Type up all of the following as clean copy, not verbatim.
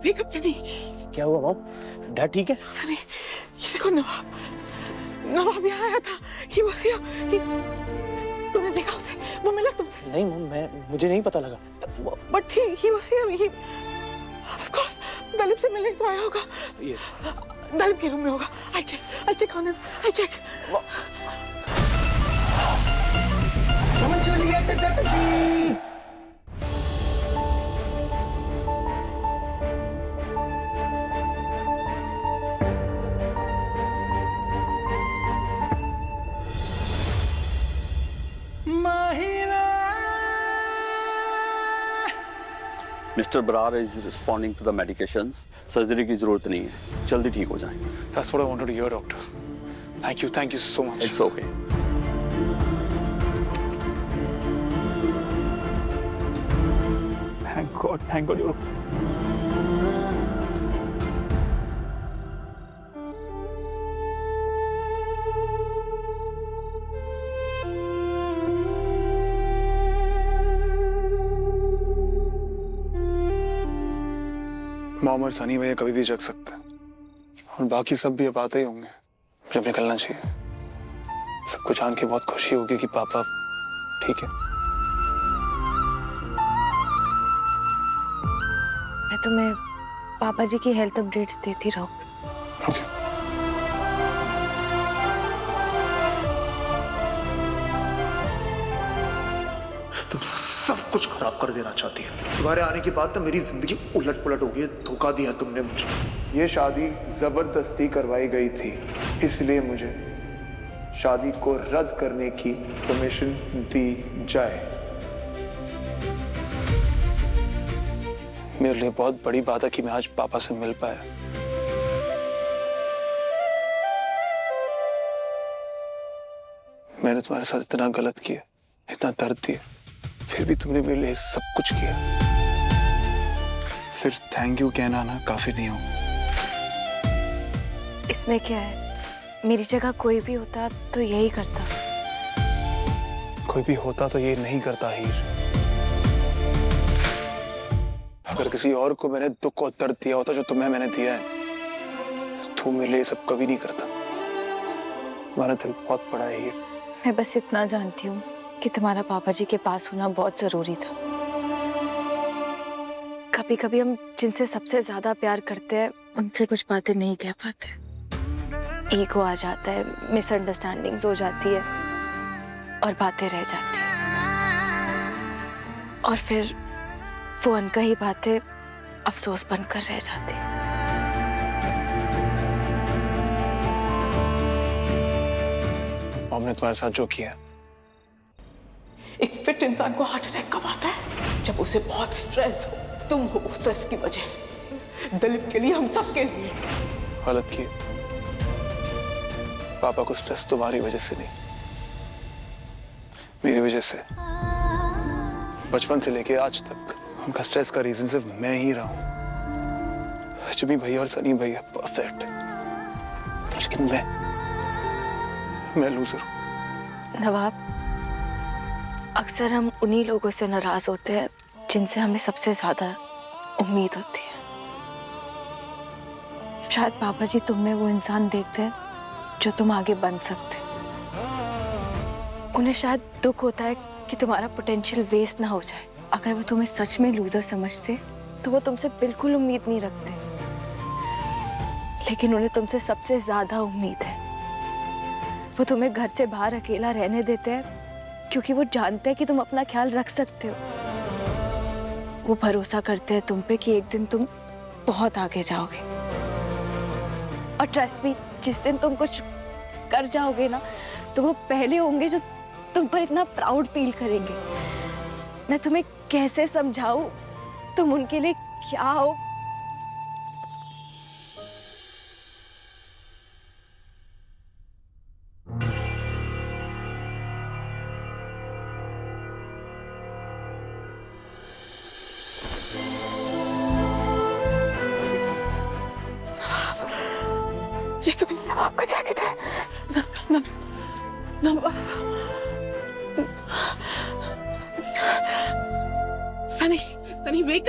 Wake up Sunny. क्या हुआ mom? Dad ठीक है? सनी, ये देखो नवाब यहाँ आया था। He was here. तुमने देखा उसे? वो मिला तुमसे? नहीं मॉम, मुझे नहीं पता लगा। But he was here. Of course, Dalip से मिलने तो आया होगा। Yes. दलीप के रूम में होगा। I'll check on him. I'll check. Juliet chutney. Mister Brar is responding to the medications. Surgery की जरूरत नहीं है, जल्दी ठीक हो जाएंगे। That's what I wanted to hear, doctor. Thank you so much. It's okay. Thank God you're. Mom और सनी भैया कभी भी जग सकते हैं और बाकी सब भी अब आते ही होंगे। मुझे निकलना चाहिए। सबको जान के बहुत खुशी होगी कि पापा ठीक है। मैं तुम्हें पापा जी की हेल्थ अपडेट्स देती रहूं। तुम सब कुछ खराब कर देना चाहती है। तुम्हारे आने के बाद तो मेरी जिंदगी उलट पुलट हो गई है। धोखा दिया तुमने मुझे। ये शादी जबरदस्ती करवाई गई थी, इसलिए मुझे शादी को रद्द करने की परमिशन दी जाए। मेरे लिए बहुत बड़ी बात है कि मैं आज पापा से मिल पाया। मैंने तुम्हारे साथ इतना गलत किया, इतना दर्द दिया, फिर भी तुमने मेरे लिए सब कुछ किया। सिर्फ थैंक यू कहना ना काफी नहीं हो। इसमें क्या है, मेरी जगह कोई भी होता तो यही करता। कोई भी होता तो ये नहीं करता हीर। अगर किसी और को मैंने दुख और दर्द दिया होता जो तुम्हें मैंने दिया है, तो मेरे लिए सब कभी नहीं करता। तुम्हारा दिल बहुत बड़ा है हीर। मैं बस इतना जानती हूँ कि तुम्हारा पापा जी के पास होना बहुत जरूरी था। कभी कभी हम जिनसे सबसे ज्यादा प्यार करते हैं उनसे कुछ बातें नहीं कह पाते। ईगो आ जाता है, मिसअंडरस्टैंडिंग्स हो जाती है और बातें रह जाती हैं। और फिर वो अनकही बातें अफसोस बनकर रह जाती हैं। हमने तुम्हारे साथ जो किया, एक फिट इंसान को हार्ट अटैक कब आता है? जब उसे बहुत स्ट्रेस हो। तुम हो उस स्ट्रेस की वजह। दलीप के लिए, हम सब के लिए। गलत किया। पापा को स्ट्रेस तुम्हारी वजह से नहीं, मेरी वजह से। बचपन से लेके आज तक उनका स्ट्रेस का रीजन सिर्फ मैं ही रहा हूं। जब भी भैया और सनी भैया परफेक्ट, लेकिन मैं लूजर हूं। नवाब, अक्सर हम उन्हीं लोगों से नाराज होते हैं जिनसे हमें सबसे ज्यादा उम्मीद होती है। शायद पापा जी तुम में वो इंसान देखते हैं जो तुम आगे बन सकते। उन्हें शायद दुख होता है कि तुम्हारा पोटेंशियल वेस्ट ना हो जाए। अगर वो तुम्हें सच में लूजर समझते तो वो तुमसे बिल्कुल उम्मीद नहीं रखते। लेकिन उन्हें तुमसे सबसे ज्यादा उम्मीद है। वो तुम्हें घर से बाहर अकेला रहने देते हैं क्योंकि वो जानते हैं कि तुम अपना ख्याल रख सकते हो। वो भरोसा करते हैं तुम पे कि एक दिन तुम बहुत आगे जाओगे। और ट्रस्ट मी, जिस दिन तुम कुछ कर जाओगे ना, तो वो पहले होंगे जो तुम पर इतना प्राउड फील करेंगे। मैं तुम्हें कैसे समझाऊं, तुम उनके लिए क्या हो। ये तो आपका जैकेट है। Sunny, wake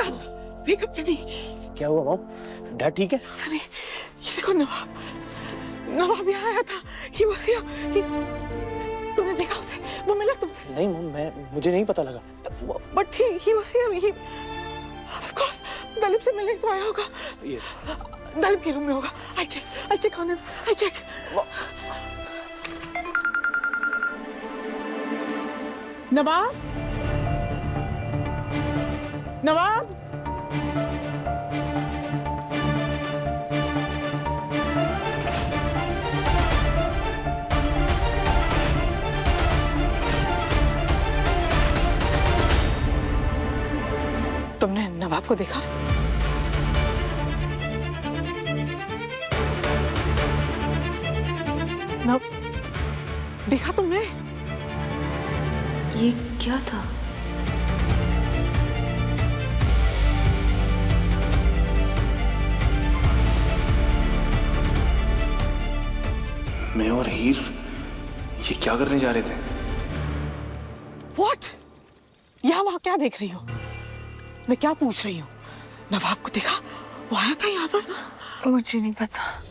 up Sunny. क्या हुआ मॉम? डैड ठीक है? सनी, ये देखो नवाब यहाँ आया था। He was here. तुमने देखा उसे? वो मिला तुमसे? नहीं मॉम, मुझे नहीं पता लगा। But he was here. Of course, Dalip से मिलने तो आया होगा। Yes. दलीप के रूम में होगा। I'll check on him. I'll check. नवाब? नवाब? तुमने नवाब को देखा? देखा तुमने? ये क्या था? मैं और हीर ये क्या करने जा रहे थे? What? यहाँ वहाँ क्या देख रही हो? मैं क्या पूछ रही हूँ? नवाब को देखा? वो आया था यहाँ पर? मुझे नहीं पता।